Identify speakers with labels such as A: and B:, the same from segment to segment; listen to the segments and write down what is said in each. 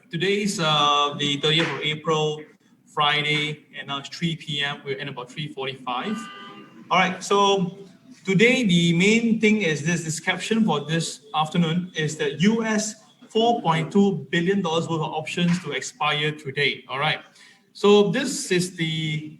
A: today's the 30th of April, Friday, and now it's 3 p.m. We're in about 3:45. All right, so today the main thing is this caption for this afternoon is that US $4.2 billion worth of options to expire today. All right, so this is the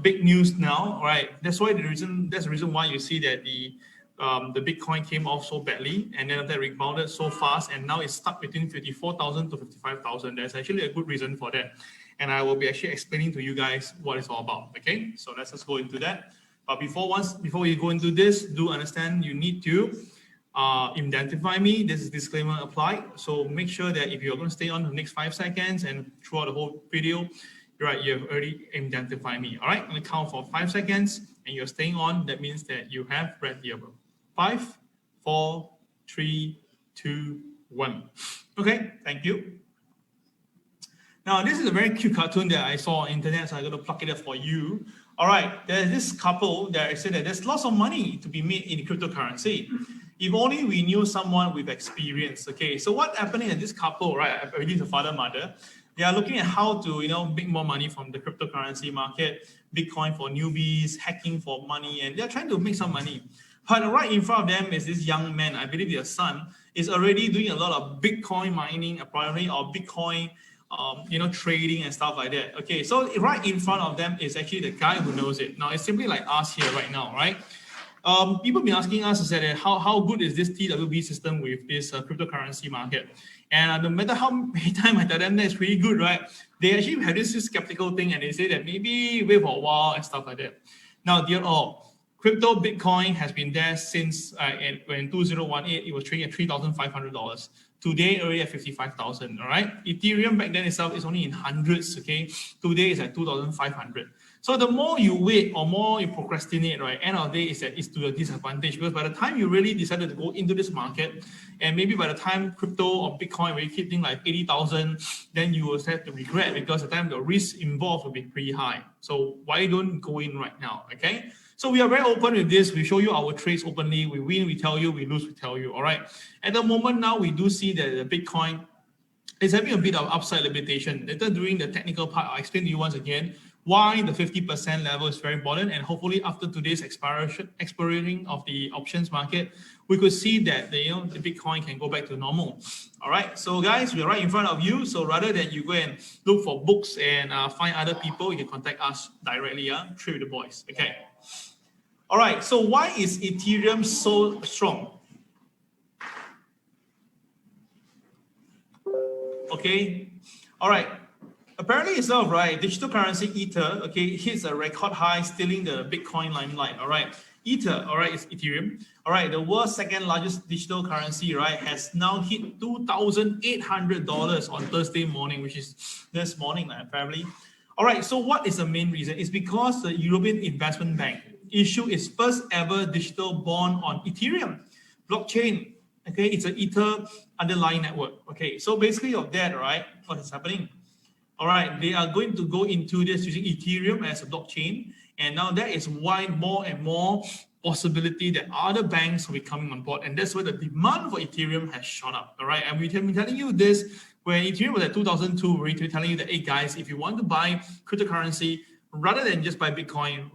A: big news now. All right, that's the reason why you see that the Bitcoin came off so badly, and then that rebounded so fast, and now it's stuck between 54,000 to 55,000. There's actually a good reason for that, and I will be actually explaining to you guys what it's all about. Okay, so let's just go into that. But before you go into this, do understand you need to identify me. This is disclaimer applied. So make sure that if you're going to stay on the next 5 seconds and throughout the whole video, right, you have already identified me. All right, I'm going to count for 5 seconds, and you're staying on. That means that you have read the above. 5, 4, 3, 2, 1. Okay, thank you. Now, this is a very cute cartoon that I saw on the internet, so I'm going to pluck it up for you. All right, there's this couple that said that there's lots of money to be made in cryptocurrency. If only we knew someone with experience. Okay, so what's happening at this couple, right? I believe the father, mother. They are looking at how to, make more money from the cryptocurrency market, Bitcoin for newbies, hacking for money, and they're trying to make some money. But right in front of them is this young man, I believe their son, is already doing a lot of Bitcoin mining, apparently, or Bitcoin, trading and stuff like that. Okay, so right in front of them is actually the guy who knows it. Now, it's simply like us here right now, right? People have been asking us how good is this TWB system with this cryptocurrency market? And no matter how many times I tell them that it's pretty good, right? They actually have this skeptical thing, and they say that maybe wait for a while and stuff like that. Now, dear all, crypto Bitcoin has been there since when 2018, it was trading at $3,500. Today, already at 55,000, all right? Ethereum back then itself is only in hundreds, okay? Today is at 2,500. So the more you wait or more you procrastinate, right, end of the day is to your disadvantage, because by the time you really decided to go into this market, and maybe by the time crypto or Bitcoin will keep things like 80,000, then you will start to regret, because the time the risk involved will be pretty high. So why don't go in right now, okay? So we are very open with this. We show you our trades openly. We win, we tell you. We lose, we tell you. All right. At the moment now, we do see that the Bitcoin is having a bit of upside limitation. Later during the technical part, I'll explain to you once again why the 50% level is very important. And hopefully after today's expiring of the options market, we could see that the Bitcoin can go back to normal. All right. So guys, we're right in front of you. So rather than you go and look for books and find other people, you can contact us directly. Trade with the boys. Okay. All right, so why is Ethereum so strong? Okay, all right. Apparently itself, right, digital currency Ether, okay, hits a record high, stealing the Bitcoin limelight, all right. Ether, all right, is Ethereum. All right, the world's second largest digital currency, right, has now hit $2,800 on Thursday morning, which is this morning, apparently. All right, so what is the main reason? It's because the European Investment Bank issued its first ever digital bond on Ethereum blockchain. Okay, it's an Ether underlying network. Okay, so basically of that, right, what is happening? All right, they are going to go into this using Ethereum as a blockchain, and now that is why more and more possibility that other banks will be coming on board, and that's where the demand for Ethereum has shot up. All right, and we have been telling you this when Ethereum was at 2002. We're telling you that, hey guys, if you want to buy cryptocurrency, rather than just buy Bitcoin,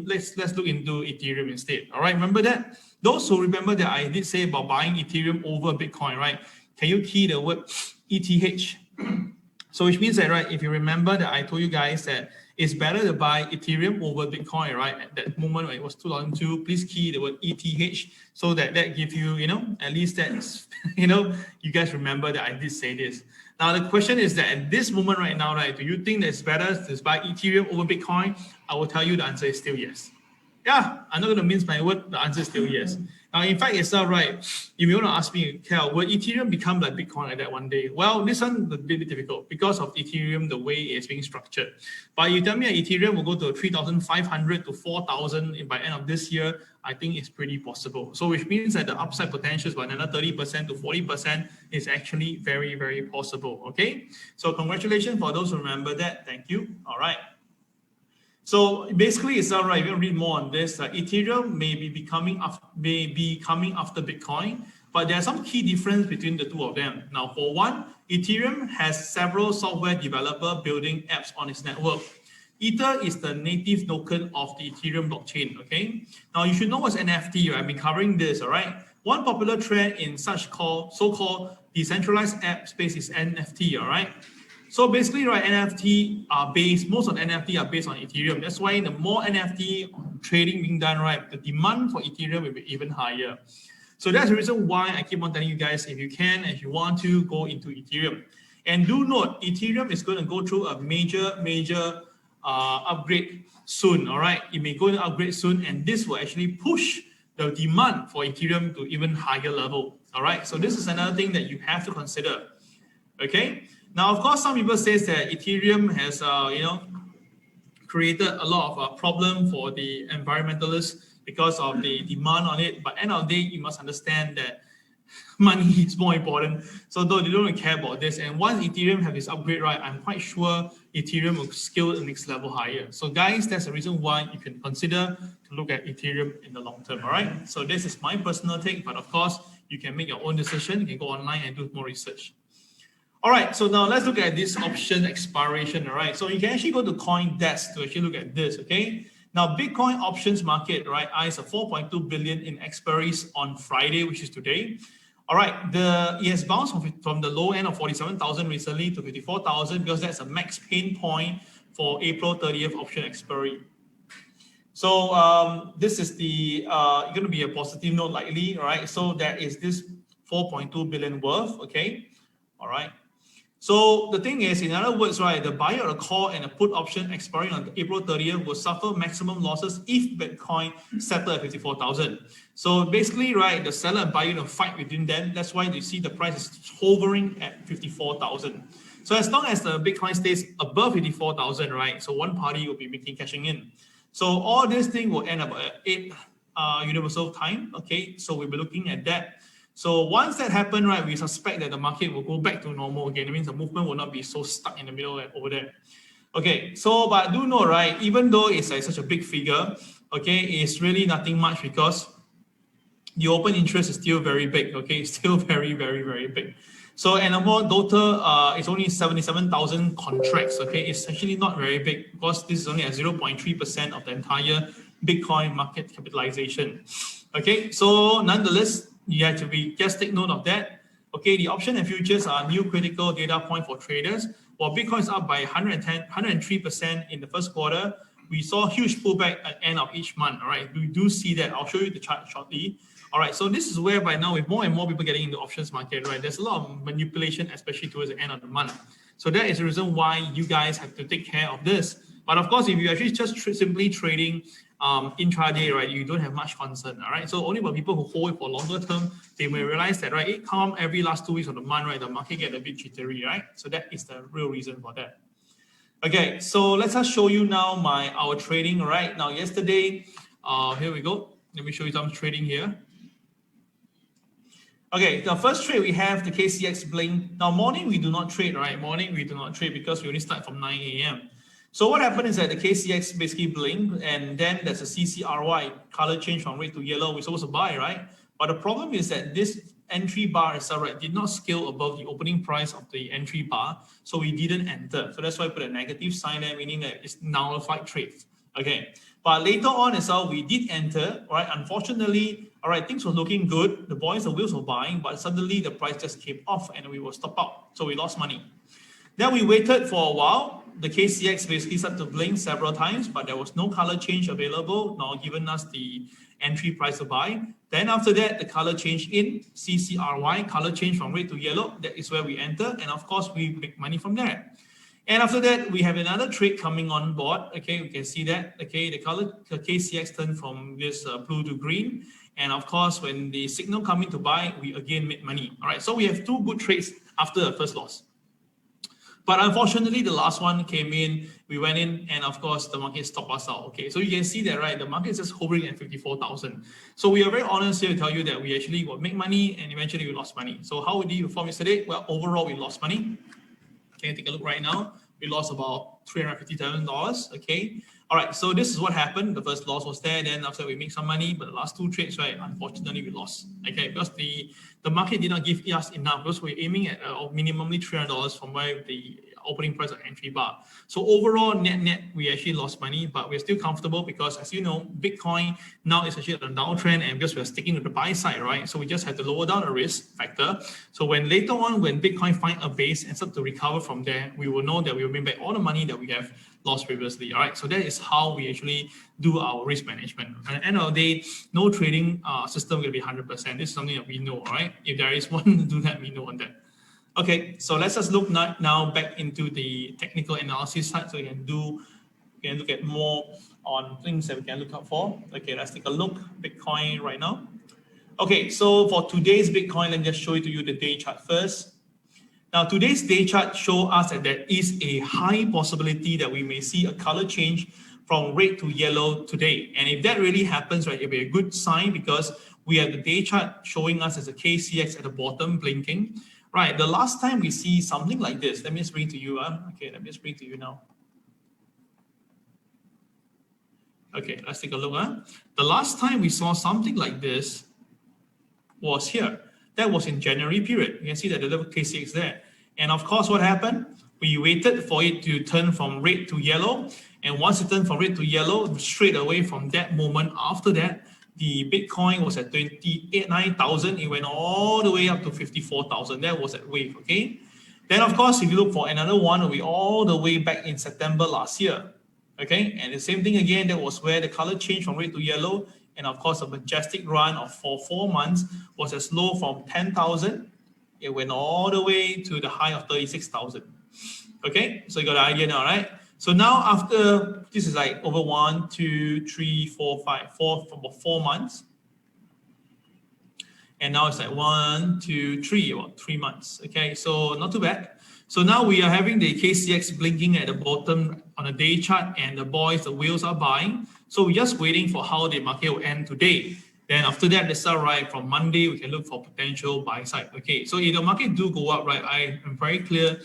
A: let's look into Ethereum instead. All right, remember that? Those who remember that I did say about buying Ethereum over Bitcoin, right? Can you key the word ETH? So which means that, right, if you remember that I told you guys that it's better to buy Ethereum over Bitcoin, right? At that moment when it was 2002, please key the word ETH, so that gives you, at least that's, you guys remember that I did say this. Now, the question is that at this moment right now, right, do you think that it's better to buy Ethereum over Bitcoin? I will tell you the answer is still yes. Yeah, I'm not going to mince my word. The answer is still yes. Now, in fact, it's not right. If you want to ask me, Kel, will Ethereum become like Bitcoin like that one day? Well, this one is a bit difficult because of Ethereum, the way it's being structured. But you tell me that Ethereum will go to 3,500 to 4,000 by end of this year, I think it's pretty possible. So which means that the upside potential is by another 30% to 40% is actually very, very possible. Okay. So congratulations for those who remember that. Thank you. All right. So basically, it's all right. We're going to read more on this. Ethereum may be coming after Bitcoin. But there are some key difference between the two of them. Now, for one, Ethereum has several software developer building apps on its network. Ether is the native token of the Ethereum blockchain, okay? Now, you should know what's NFT, right? I've been covering this, all right? One popular trend in such so-called decentralized app space is NFT, all right? So basically, right, most of the NFT are based on Ethereum. That's why the more NFT trading being done, right, the demand for Ethereum will be even higher. So that's the reason why I keep on telling you guys, if you want to go into Ethereum. And do note, Ethereum is going to go through a major upgrade soon, all right? It may go to upgrade soon, and this will actually push the demand for Ethereum to even higher level, all right? So this is another thing that you have to consider, okay? Now, of course, some people say that Ethereum has, created a lot of problem for the environmentalists because of the demand on it. But end of the day, you must understand that money is more important. So though they don't really care about this, and once Ethereum have this upgrade, right, I'm quite sure Ethereum will scale the next level higher. So guys, that's the reason why you can consider to look at Ethereum in the long term, all right? So this is my personal take, but of course, you can make your own decision. You can go online and do more research. All right, so now let's look at this option expiration, all right? So you can actually go to CoinDesk to actually look at this, okay? Now, Bitcoin options market, right, eyes a 4.2 billion in expiries on Friday, which is today. All right, it has bounced from the low end of 47,000 recently to 54,000 because that's a max pain point for April 30th option expiry. So this is going to be a positive note likely, all right? So there is this 4.2 billion worth, okay? All right. So the thing is, in other words, right, the buyer of a call and a put option expiring on April 30th will suffer maximum losses if Bitcoin settle at 54,000. So basically, right, the seller and buyer will fight within them. That's why you see the price is hovering at 54,000. So as long as the Bitcoin stays above 54,000, right, so one party will be cashing in. So all this thing will end up at 8 universal time. Okay, so we'll be looking at that. So once that happens, right, we suspect that the market will go back to normal again. It means the movement will not be so stuck in the middle and over there. Okay, so but do know, right, even though it's like such a big figure, okay, it's really nothing much because the open interest is still very big. Okay, it's still very big. So and among total, it's only 77,000 contracts. Okay, it's actually not very big because this is only at 0.3% of the entire Bitcoin market capitalization. Okay, so nonetheless, you have to just take note of that. Okay, the option and futures are new critical data point for traders. While Bitcoin is up by 103% in the first quarter, we saw a huge pullback at the end of each month. All right, we do see that. I'll show you the chart shortly. All right, so this is where by now, with more and more people getting into options market, right, there's a lot of manipulation, especially towards the end of the month. So that is the reason why you guys have to take care of this. But of course, if you actually just simply trading intraday, right, you don't have much concern, all right? So only for people who hold it for longer term, they may realize that, right, it come every last 2 weeks of the month, right, the market get a bit jittery, right? So that is the real reason for that. Okay, so let's just show you now our trading, right? Now, yesterday, here we go. Let me show you some trading here. Okay, the first trade we have the KCX Blink. Now, morning we do not trade, right? Morning we do not trade because we only start from 9 a.m. So what happened is that the KCX basically blinked, and then there's a CCRY color change from red to yellow. We're supposed to buy, right? But the problem is that this entry bar itself, right, did not scale above the opening price of the entry bar, so we didn't enter. So that's why I put a negative sign there, meaning that it's nullified trade. Okay, but later on as well, we did enter, right? Unfortunately, all right, things were looking good. The boys and wheels were buying, but suddenly the price just came off and we were stopped out. So we lost money. Then we waited for a while. The KCX basically started to blink several times, but there was no color change available, nor given us the entry price to buy. Then after that, the color change in CCRY, color change from red to yellow. That is where we enter. And of course, we make money from there. And after that, we have another trade coming on board. Okay, we can see that. Okay, the KCX turned from this blue to green. And of course, when the signal coming to buy, we again made money. All right, so we have two good trades after the first loss. But unfortunately, the last one came in, we went in, and of course, the market stopped us out. Okay, so you can see that, right? The market is just hovering at 54,000. So we are very honest here to tell you that we actually will make money and eventually we lost money. So how did you perform yesterday? Well, overall, we lost money. Okay, take a look right now. we lost about $357. Okay. All right. So this is what happened. The first loss was there. Then after we make some money, but the last two trades, right? Unfortunately, we lost. Okay, because the market did not give us enough because we're aiming at minimally $300 from where the opening price of entry bar. So overall, net, we actually lost money, but we're still comfortable because, as you know, Bitcoin now is actually on a downtrend, and because we're sticking to the buy side, right? So we just have to lower down the risk factor. So when later on, when Bitcoin find a base and start to recover from there, we will know that we will bring back all the money that we have lost previously. All right. So that is how we actually do our risk management. At the end of the day, no trading system will be 100%. This is something that we know. All right. If there is one to do that, we know on that. Okay, so let's just look now back into the technical analysis side, so we can look at more on things that we can look out for. Okay, let's take a look Bitcoin right now. Okay, so for today's Bitcoin, let me just show it to you the day chart first. Now today's day chart show us that there is a high possibility that we may see a color change from red to yellow today, and if that really happens, right, it'll be a good sign because we have the day chart showing us as a KCX at the bottom blinking. Right, the last time we see something like this, let me just bring to you. Okay, let me just bring to you now. Okay, let's take a look. The last time we saw something like this was here. That was in January period. You can see that the little KCX there. And of course, what happened? We waited for it to turn from red to yellow. And once it turned from red to yellow, straight away from that moment after that, the Bitcoin was at 29,000. It went all the way up to 54,000. That was at wave, okay? Then, of course, if you look for another one, we all the way back in September last year, okay? And the same thing again, that was where the color changed from red to yellow. And of course, a majestic run of for 4 months was as low from 10,000. It went all the way to the high of 36,000. Okay, so you got the idea now, right? So now after, this is like over 1, 2, 3, 4, 5, 4 for about 4 months. And now it's like 1, 2, 3, about 3 months. Okay, so not too bad. So now we are having the KCX blinking at the bottom on a day chart, and the whales are buying. So we're just waiting for how the market will end today. Then after that, let's start right from Monday, we can look for potential buy side. Okay, so if the market do go up, right, I am very clear.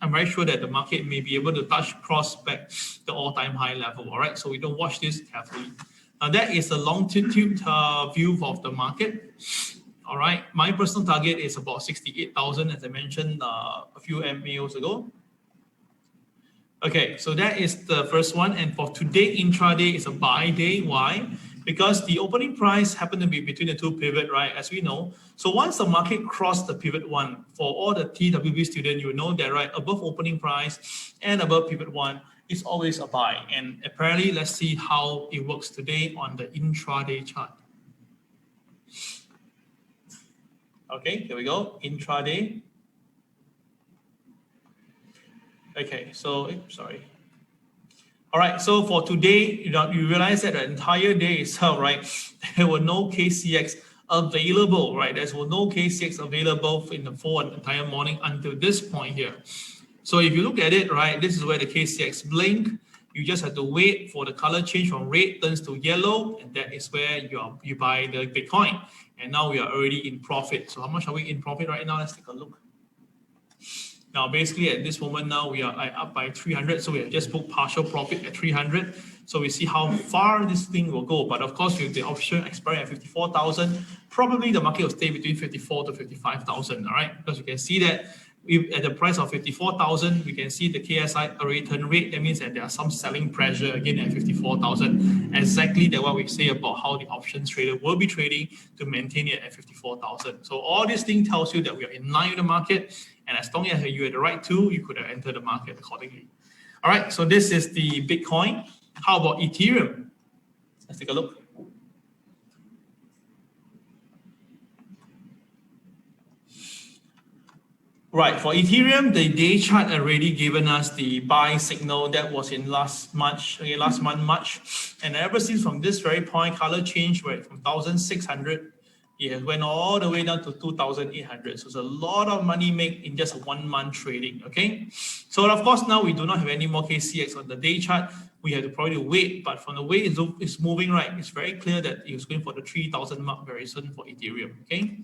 A: I'm very sure that the market may be able to cross back the all-time high level. All right, so we don't watch this carefully. Now that is a longitude view of the market. All right, my personal target is about 68,000, as I mentioned a few MAOs ago. Okay, so that is the first one. And for today, intraday is a buy day. Why? Because the opening price happened to be between the two pivot, right, as we know. So once the market crossed the pivot one, for all the TWB students, you know that, right, above opening price and above pivot one is always a buy. And apparently, let's see how it works today on the intraday chart. Okay, here we go, intraday. Okay, so, sorry. All right, so for today, you realize that the entire day itself, right, there were no KCX available, right? There was no KCX available in the entire morning until this point here. So if you look at it, right, this is where the KCX blink. You just have to wait for the color change from red turns to yellow, and that is where you buy the Bitcoin. And now we are already in profit. So how much are we in profit right now? Let's take a look. Now, basically at this moment now, we are up by 300. So we have just booked partial profit at 300. So we see how far this thing will go. But of course, with the option expiring at 54,000, probably the market will stay between 54 to 55,000, all right? Because you can see that at the price of 54,000, we can see the KSI already turn red. That means that there are some selling pressure again at 54,000. Exactly that what we say about how the options trader will be trading to maintain it at 54,000. So all this thing tells you that we are in line with the market. And as long as you had the right tool, you could have entered the market accordingly. All right, so this is the Bitcoin. How about Ethereum? Let's take a look. Right, for Ethereum, the day chart already given us the buy signal that was in last month, March. And ever since from this very point, color change, right, from 1,600, it went all the way down to 2,800. So it's a lot of money made in just a 1 month trading, okay? So of course, now we do not have any more KCX on the day chart. We have to probably wait, but from the way it's moving, right, it's very clear that it's going for the 3,000 mark very soon for Ethereum, okay?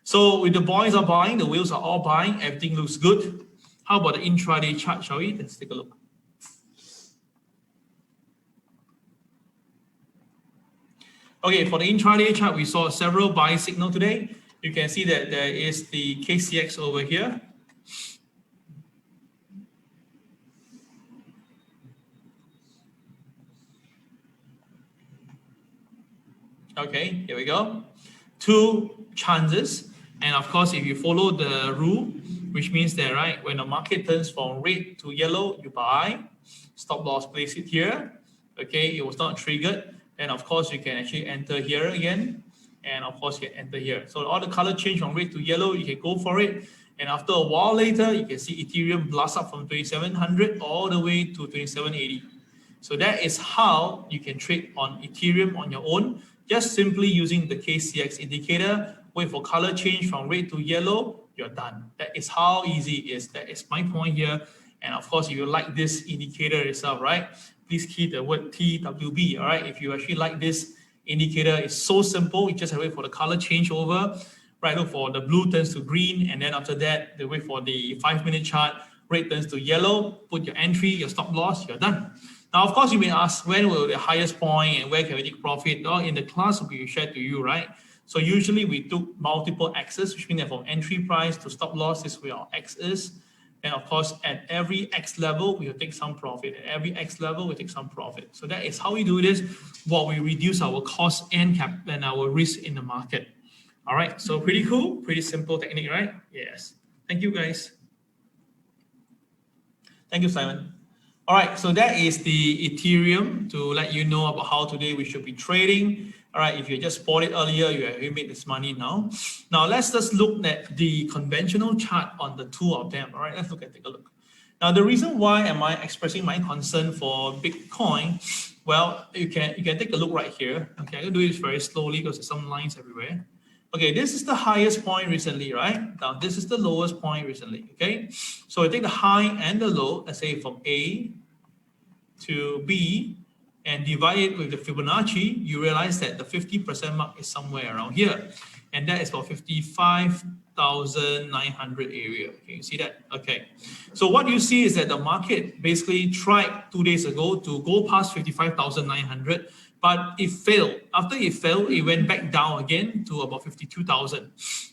A: So with the boys are buying, the whales are all buying, everything looks good. How about the intraday chart, shall we? Let's take a look. Okay, for the intraday chart, we saw several buy signal today. You can see that there is the KCX over here. Okay, here we go. 2 chances. And of course, if you follow the rule, which means that, right, when the market turns from red to yellow, you buy. Stop loss, place it here. Okay, it was not triggered. And of course, you can actually enter here again. And of course, you can enter here. So all the color change from red to yellow, you can go for it. And after a while later, you can see Ethereum blast up from 2700 all the way to 2780. So that is how you can trade on Ethereum on your own, just simply using the KCX indicator. Wait for color change from red to yellow, you're done. That is how easy it is. That is my point here. And of course, if you like this indicator itself, right, please key the word TWB, all right? If you actually like this indicator, it's so simple. You just have to wait for the color change over, right? Look for the blue turns to green, and then after that, they wait for the 5-minute chart, red turns to yellow, put your entry, your stop loss, you're done. Now, of course, you may ask, when will the highest point and where can we take profit? Well, in the class we shared to you, right? So usually we took multiple X's, which means that from entry price to stop loss is where our X is. And of course, at every X level, we will take some profit. At every X level, we take some profit. So that is how we do this, while we reduce our cost and our risk in the market. All right, so pretty cool, pretty simple technique, right? Yes. Thank you, guys. Thank you, Simon. All right, so that is the Ethereum to let you know about how today we should be trading. All right, if you just bought it earlier, you made this money now. Now, let's just look at the conventional chart on the 2 of them. All right, let's take a look. Now, the reason why am I expressing my concern for Bitcoin? Well, you can take a look right here. Okay, I'm going to do this very slowly because there's some lines everywhere. Okay, this is the highest point recently, right? Now, this is the lowest point recently, okay? So I take the high and the low, let's say from A to B, and divide it with the Fibonacci, you realize that the 50% mark is somewhere around here. And that is about 55,900 area. Okay, you see that? Okay. So what you see is that the market basically tried 2 days ago to go past 55,900, but it failed. After it failed, it went back down again to about 52,000.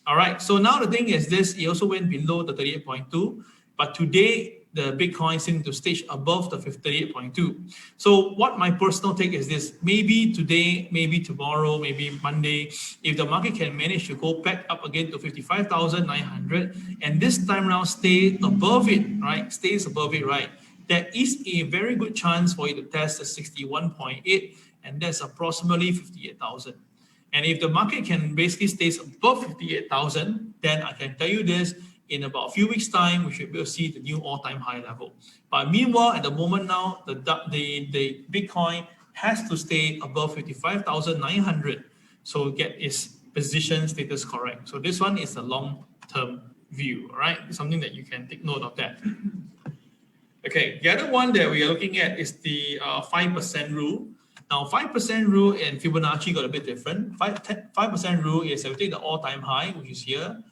A: All right. So now the thing is this, it also went below the 38.2, but today, the Bitcoin seems to stage above the 38.2. So what my personal take is this, maybe today, maybe tomorrow, maybe Monday, if the market can manage to go back up again to 55,900, and this time around stay above it, right? Stays above it, right? There is a very good chance for it to test the 61.8, and that's approximately 58,000. And if the market can basically stay above 58,000, then I can tell you this, in about a few weeks' time, we should be able to see the new all-time high level. But meanwhile, at the moment now, the Bitcoin has to stay above 55,900 so get its position status correct. So this one is a long-term view, all right? Something that you can take note of that. Okay, the other one that we are looking at is the 5% rule. Now, 5% rule and Fibonacci got a bit different. 5% rule is that we take the all-time high, which is here.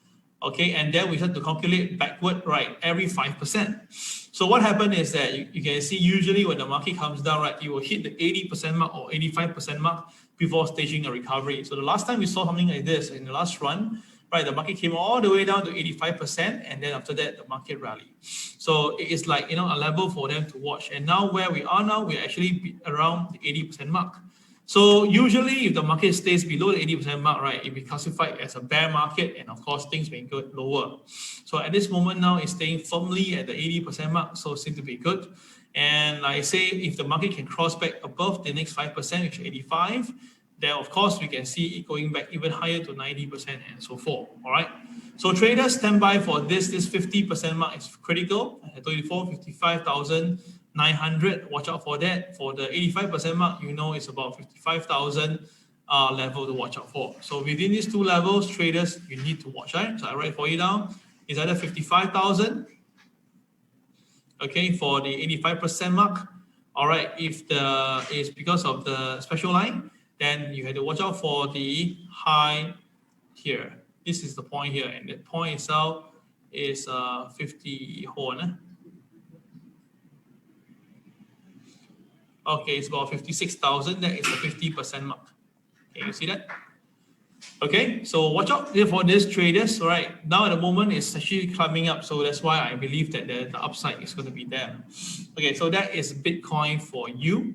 A: Okay, and then we have to calculate backward, right, every 5%. So what happened is that you can see usually when the market comes down, right, you will hit the 80% mark or 85% mark before staging a recovery. So the last time we saw something like this in the last run, right, the market came all the way down to 85%, and then after that, the market rallied. So it is like, a level for them to watch. And now where we are now, we're actually around the 80% mark. So usually if the market stays below the 80% mark, right, it will be classified as a bear market, and of course things may go lower. So at this moment now, it's staying firmly at the 80% mark, so it seems to be good. And like I say, if the market can cross back above the next 5%, which is 85, then of course we can see it going back even higher to 90% and so forth. All right. So traders stand by for this 50% mark is critical. I told you before, 55,900. Watch out for that. For the 85% mark, it's about 55,000 level to watch out for. So within these two levels, traders, you need to watch, right? So I write for you down. It's either 55,000, okay, for the 85% mark. All right, if it's because of the special line, then you have to watch out for the high here. This is the point here, and the point itself is 50 won. Okay, it's about 56,000. That is the 50% mark. Okay, you see that? Okay, so watch out for these traders. All right, now at the moment it's actually climbing up, so that's why I believe that the upside is going to be there. Okay, so that is Bitcoin for you.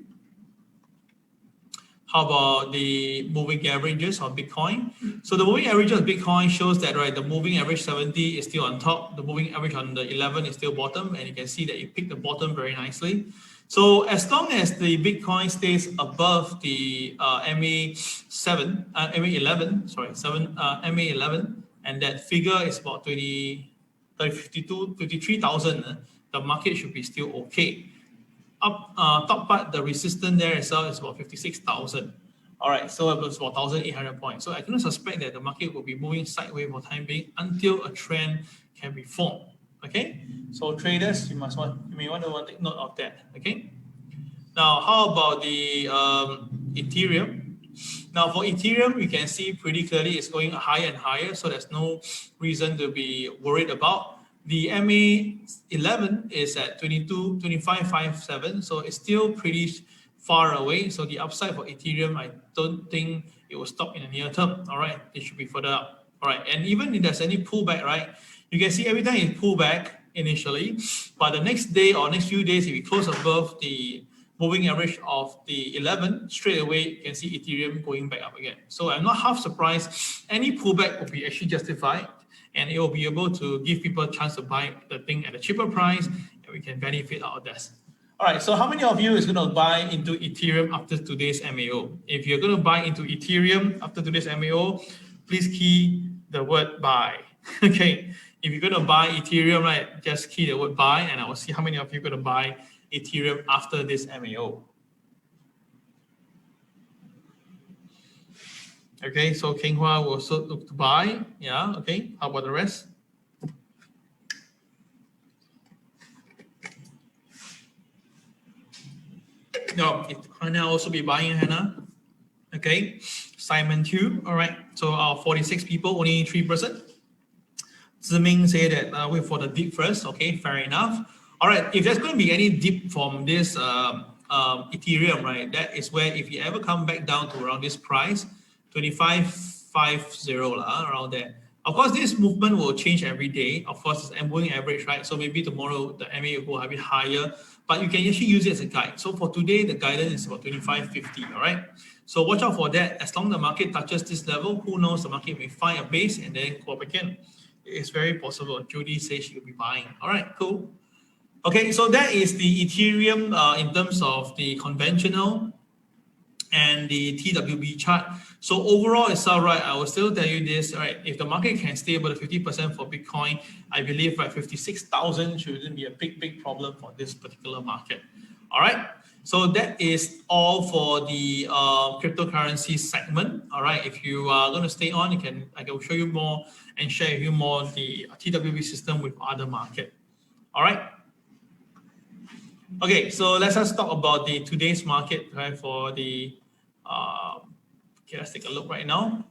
A: How about the moving averages of Bitcoin? So the moving average of Bitcoin shows that, right, the moving average 70 is still on top, the moving average on the 11 is still bottom, and you can see that it picked the bottom very nicely. So as long as the Bitcoin stays above the MA11, and that figure is about 53,000, the market should be still okay. Top part, the resistance there itself is about 56,000. All right, so it was about 1,800 points. So I do suspect that the market will be moving sideways for time being until a trend can be formed. Okay, so traders, you may want to take note of that. Okay, now how about the Ethereum? Now for Ethereum, you can see pretty clearly it's going higher and higher, so there's no reason to be worried about. The MA11 is at 25.57, so it's still pretty far away. So the upside for Ethereum, I don't think it will stop in the near term. All right, it should be further up. All right, and even if there's any pullback, right, you can see every time it pull back initially, but the next day or next few days, if it close above the moving average of the 11, straight away you can see Ethereum going back up again. So I'm not half surprised. Any pullback will be actually justified, and it will be able to give people a chance to buy the thing at a cheaper price, and we can benefit out of this. All right, so how many of you is going to buy into Ethereum after today's MAO? If you're going to buy into Ethereum after today's MAO, please key the word buy. Okay, if you're going to buy Ethereum, right, just key the word buy, and I will see how many of you are going to buy Ethereum after this MAO. Okay, so Keng Hua will also look to buy. Yeah, okay. How about the rest? No, Hannah also be buying, Hannah. Okay, Simon too. All right, so our 46 people, only 3%. Ziming say that wait for the dip first. Okay, fair enough. All right, if there's going to be any dip from this Ethereum, right, that is where if you ever come back down to around this price, 25.50 around there. Of course, this movement will change every day. Of course, it's moving average, right? So maybe tomorrow the MA will go a bit higher, but you can actually use it as a guide. So for today, the guidance is about 25.50, all right? So watch out for that. As long as the market touches this level, who knows, the market may find a base and then go up again. It's very possible. Judy says she will be buying. All right, cool. Okay, so that is the Ethereum in terms of the conventional and the TWB chart. So overall, it's all right. I will still tell you this, right? If the market can stay above 50% for Bitcoin, I believe right 56,000 shouldn't be a big problem for this particular market. All right. So that is all for the cryptocurrency segment. All right. If you are going to stay on, I can show you more and share with you more the TWB system with other market. All right. Okay, so let's talk about the today's market, right? For the okay, let's take a look right now.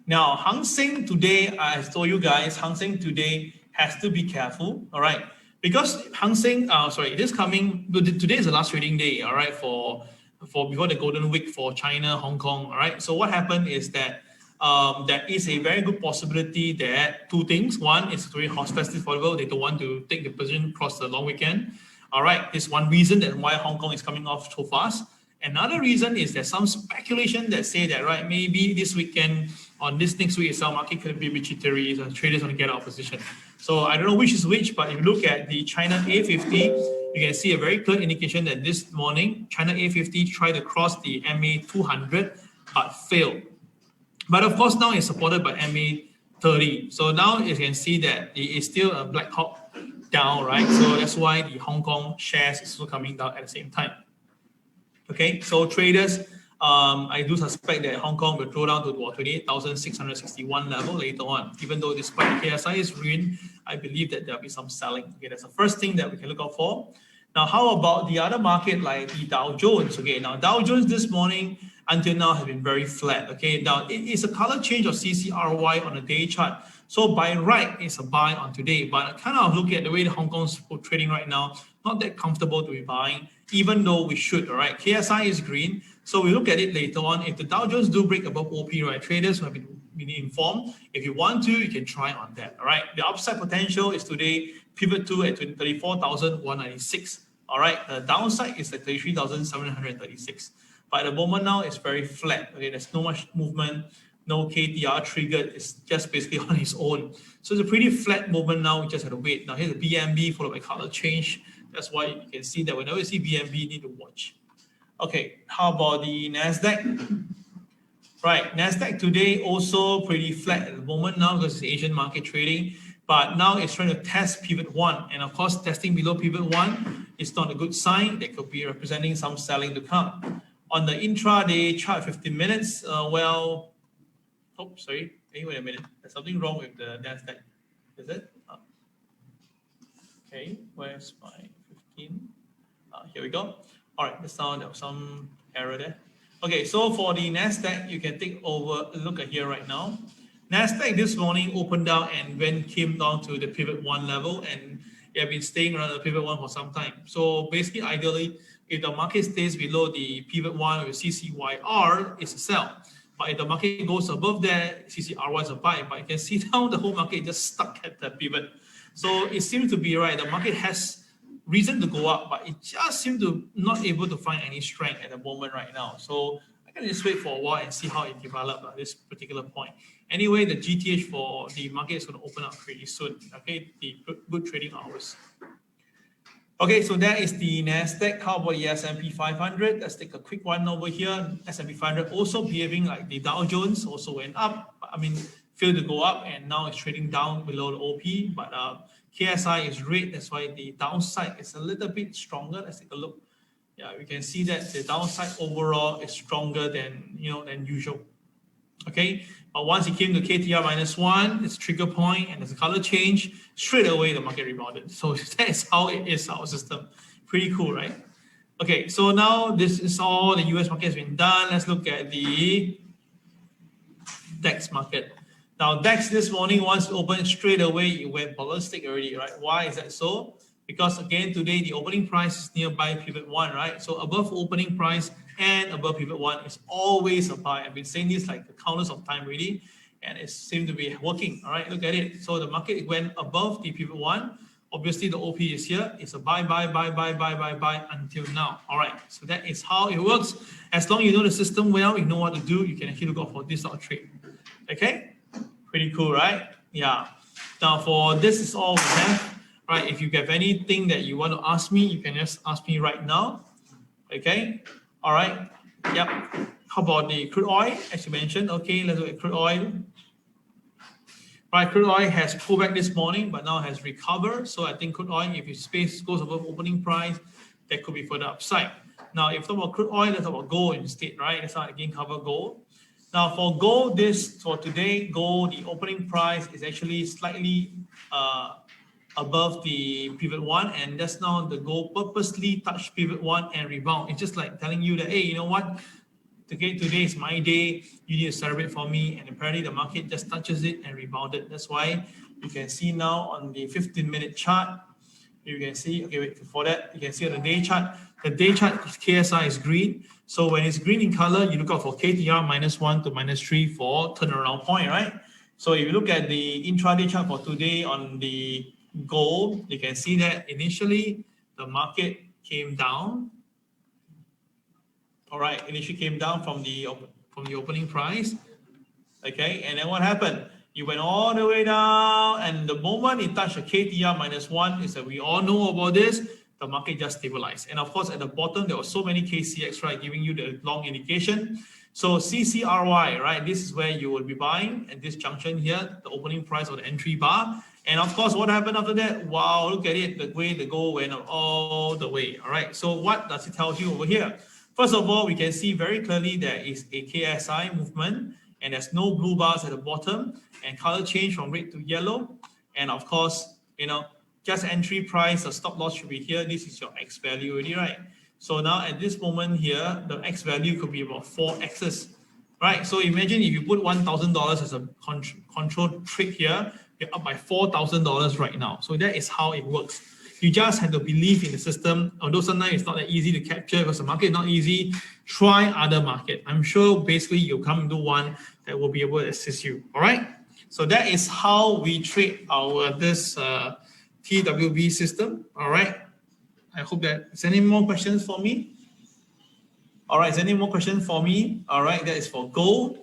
A: Now, Hang Seng today, I told you guys, Hang Seng today has to be careful, all right? Because Hang Seng, today is the last trading day, all right, for before the Golden Week for China, Hong Kong, all right? So what happened is that there is a very good possibility that two things. One is during Hospice Festival, they don't want to take the position across the long weekend. All right, this one reason that why Hong Kong is coming off so fast. Another reason is there's some speculation that say that, right, maybe this weekend on this next week, some market could be a bit jittery, so traders want to get out of position. So I don't know which is which, but if you look at the China A50, you can see a very clear indication that this morning, China A50 tried to cross the MA200, but failed. But of course, now it's supported by MA30. So now you can see that it is still a Black Hawk down, right? So that's why the Hong Kong shares is also coming down at the same time. Okay, so traders, I do suspect that Hong Kong will draw down to 28,661 level later on. Even though despite the KSI is ruined, I believe that there'll be some selling. Okay, that's the first thing that we can look out for. Now, how about the other market like the Dow Jones? Okay, now Dow Jones this morning until now has been very flat. Okay, now it is a color change of CCRY on a day chart. So by right, it's a buy on today, but kind of look at the way the Hong Kong's trading right now, not that comfortable to be buying, even though we should, all right? KSI is green, so we look at it later on. If the Dow Jones do break above OP, right, traders who have been informed, if you want to, you can try on that, all right? The upside potential is today, pivot 2 at 34,196, all right? The downside is at 33,736, but at the moment now, it's very flat, okay? There's no much movement, no KTR triggered, it's just basically on its own. So it's a pretty flat movement now, we just have to wait. Now here's the BNB followed by color change. That's why you can see that whenever you see BNB, you need to watch. Okay, how about the Nasdaq? Right, Nasdaq today also pretty flat at the moment now because it's Asian market trading, but now it's trying to test pivot 1. And of course, testing below pivot 1 is not a good sign. That could be representing some selling to come. On the intraday chart, 15 minutes, sorry, hey, wait a minute. There's something wrong with the Nasdaq. Is it? Okay, where's my 15? Here we go. All right, this now there was some error there. Okay, so for the Nasdaq, you can take over a look at here right now. Nasdaq this morning opened down and then came down to the pivot 1 level, and they have been staying around the pivot 1 for some time. So basically, ideally, if the market stays below the pivot 1 with CCYR, it's a sell. But if the market goes above that, CCRY is a buy. But you can see now the whole market just stuck at the pivot. So it seems to be right. The market has reason to go up, but it just seems to not able to find any strength at the moment right now. So I can just wait for a while and see how it develops at this particular point. Anyway, the GTH for the market is going to open up pretty soon. Okay, the good trading hours. Okay, so that is the Nasdaq. How about the S&P 500? Let's take a quick one over here. S&P 500 also behaving like the Dow Jones, also went up. I mean, failed to go up, and now it's trading down below the OP. But KSI is red. That's why the downside is a little bit stronger. Let's take a look. Yeah, we can see that the downside overall is stronger than usual. Okay, but once it came to KTR -1, it's trigger point and there's a color change, straight away the market rebounded. So that is how it is, our system. Pretty cool, right? Okay, so now this is all the US market has been done. Let's look at the DAX market. Now DAX this morning, once it opened straight away, it went ballistic already, right? Why is that so? Because again, today the opening price is nearby pivot 1, right? So above opening price and above pivot 1 is always a buy. I've been saying this like the countless of time already, and it seems to be working. All right, look at it. So the market went above the pivot 1. Obviously, the OP is here. It's a buy until now. All right, so that is how it works. As long as you know the system well, you know what to do, you can actually look out for this sort of trade. Okay, pretty cool, right? Yeah. Now for this is all we have. Right, if you have anything that you want to ask me, you can just ask me right now. Okay, all right, yep. How about the crude oil, as you mentioned? Okay, let's look at crude oil. Right, crude oil has pulled back this morning, but now has recovered. So I think crude oil, if its space goes above opening price, that could be further upside. Now, if you talk about crude oil, let's talk about gold instead, right? Let's not again cover gold. Now, for gold, for today, gold, the opening price is actually slightly above the pivot 1, and that's now the gold purposely touched pivot 1 and rebound. It's just like telling you that, hey, you know what? Okay, today is my day. You need to celebrate for me. And apparently the market just touches it and rebounded. That's why you can see now on the 15-minute chart, you can see, okay, wait, before that, you can see on the day chart, the day chart KSI is green. So when it's green in color, you look out for KTR -1 to -3 for turnaround point, right? So if you look at the intraday chart for today on the gold, you can see that initially the market came down. All right, initially came down from the opening price. Okay, and then what happened? You went all the way down, and the moment it touched a KTR -1, is that we all know about this. The market just stabilized, and of course at the bottom there were so many KCX, right, giving you the long indication. So CCRY, right, this is where you will be buying at this junction here, the opening price or the entry bar. And of course, what happened after that? Wow, look at it, the way the gold went all the way. All right, so what does it tell you over here? First of all, we can see very clearly there is a KSI movement, and there's no blue bars at the bottom, and color change from red to yellow. And of course, just entry price, the stop loss should be here. This is your X value already, right? So now at this moment here, the X value could be about 4Xs, right? So imagine if you put $1,000 as a control trade here, you're up by $4,000 right now. So that is how it works. You just have to believe in the system. Although sometimes it's not that easy to capture because the market is not easy, try other market. I'm sure basically you'll come into one that will be able to assist you. All right. So that is how we trade this TWB system. All right. I hope that. Is there any more questions for me? All right. Is there any more questions for me? All right. That is for gold.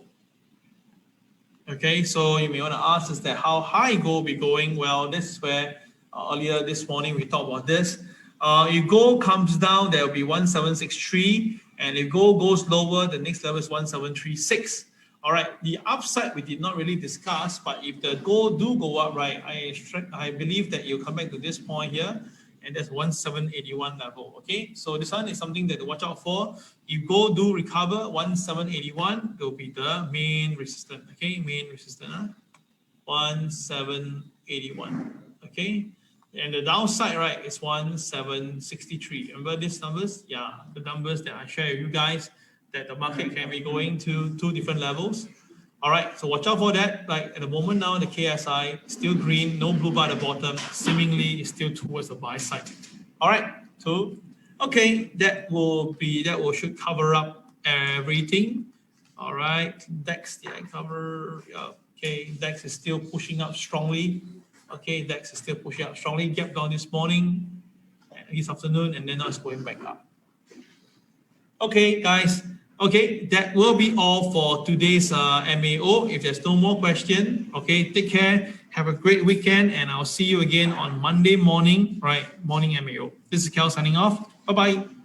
A: Okay. So you may want to ask is that how high gold will be going? Well, this is where earlier this morning we talked about this. If gold comes down, there will be 1763, and if gold goes lower, the next level is 1736. All right, the upside we did not really discuss, but if the gold do go up, right, I believe that you'll come back to this point here, and that's 1781 level. Okay, so this one is something that to watch out for. If gold do recover 1781, it will be the main resistance. Okay, main resistance, 1781. Okay. And the downside, right, is 1763. Remember these numbers? Yeah, the numbers that I share with you guys, that the market can be going to 2 different levels. All right, so watch out for that. Like at the moment now, the KSI still green, no blue bar at the bottom, seemingly is still towards the buy side. All right, so okay, that should cover up everything. All right, DEX, did I cover? Yeah, okay, DEX is still pushing up strongly. Okay, DEX is still pushing up strongly. Gap down this morning, this afternoon, and then now it's going back up. Okay, guys. Okay, that will be all for today's MAO. If there's no more question, okay, take care. Have a great weekend, and I'll see you again on Monday morning, right? Morning MAO. This is Kel signing off. Bye-bye.